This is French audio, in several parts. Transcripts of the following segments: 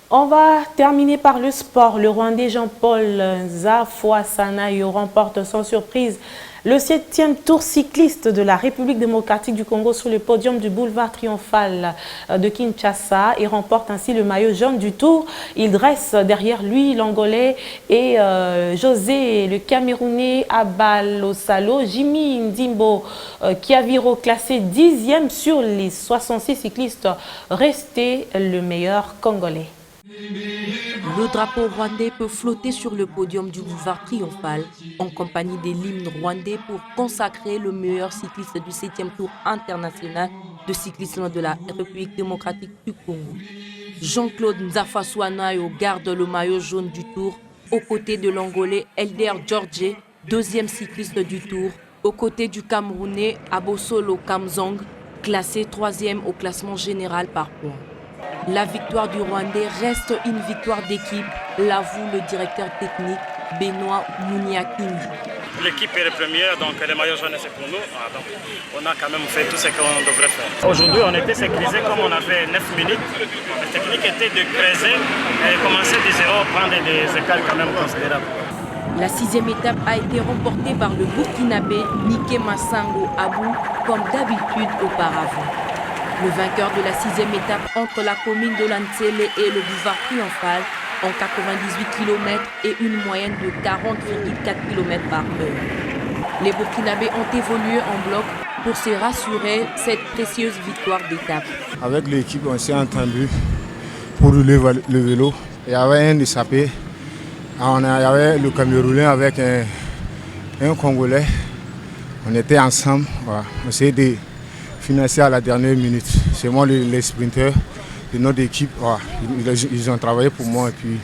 On va terminer par le sport. Le Rwandais Jean-Paul Zafuasanayo remporte sans surprise le 7e tour cycliste de la République démocratique du Congo sur le podium du boulevard triomphal de Kinshasa et remporte ainsi le maillot jaune du tour. Il dresse derrière lui l'Angolais et José, le Camerounais Abalosalo, Jimmy Ndimbo Kiaviro classé 10e sur les 66 cyclistes restés, le meilleur Congolais. Le drapeau rwandais peut flotter sur le podium du boulevard triomphal en compagnie des l'hymne rwandais pour consacrer le meilleur cycliste du 7e tour international de cyclisme de la République démocratique du Congo. Jean-Claude Nzafaswanayo garde le maillot jaune du tour aux côtés de l'Angolais Elder George, 2e cycliste du tour, aux côtés du Camerounais Abosolo Kamzong, classé 3e au classement général par points. La victoire du Rwandais reste une victoire d'équipe, l'avoue le directeur technique Benoît Mouniakindi. L'équipe est la première, donc les maillots jaunes c'est pour nous. Donc on a quand même fait tout ce qu'on devrait faire. Aujourd'hui on était sécurisé comme on a fait 9 minutes. La technique était de creuser et commencer de zéro, prendre des écarts quand même considérables. La 6e étape a été remportée par le Burkinabé Nike Massango Abou comme d'habitude auparavant. Le vainqueur de la 6e étape entre la commune de Lantsele et le boulevard triomphal en 98 km et une moyenne de 40,4 km par heure. Les Burkinabés ont évolué en bloc pour se rassurer cette précieuse victoire d'étape. Avec l'équipe, on s'est entendu pour rouler le vélo. Il y avait un échappé. Il y avait le Camerounais avec un Congolais. On était ensemble. Voilà. On s'est aidé. Financé à la dernière minute. C'est moi les sprinteurs de notre équipe. Voilà. Ils ont travaillé pour moi et puis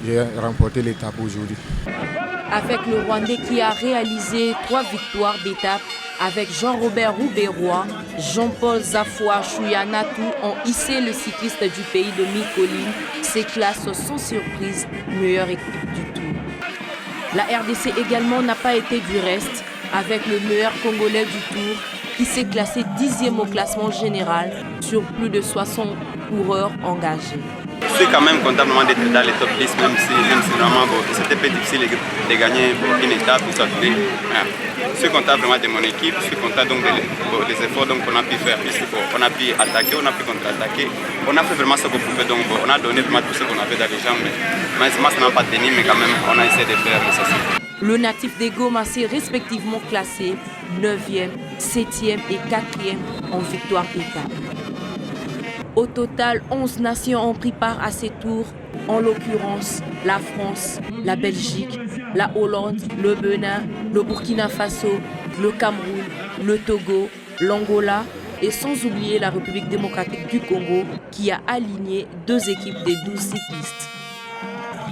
j'ai remporté l'étape aujourd'hui. Avec le Rwandais qui a réalisé 3 victoires d'étape, avec Jean-Robert Rouberoy, Jean-Paul Zafoua Chouyanatu ont hissé le cycliste du pays de Mikoline, ses classes sans surprise, meilleure équipe du tour. La RDC également n'a pas été du reste, avec le meilleur Congolais du tour, qui s'est classé 10e au classement général sur plus de 60 coureurs engagés. Je suis quand même content d'être dans les top 10, même si vraiment c'était peu difficile de gagner une étape. Je suis content vraiment de mon équipe, je suis content donc des efforts qu'on a pu faire. On a pu attaquer, on a pu contre-attaquer. On a fait vraiment ce qu'on pouvait, donc on a donné vraiment tout ce qu'on avait dans les jambes. Mais ça n'a pas tenu, mais quand même on a essayé de faire ça. Le natif des Goma s'est respectivement classé 9e, 7e et 4e en victoire étape. Au total, 11 nations ont pris part à ces tours, en l'occurrence la France, la Belgique, la Hollande, le Bénin, le Burkina Faso, le Cameroun, le Togo, l'Angola et sans oublier la République démocratique du Congo qui a aligné 2 équipes des 12 cyclistes.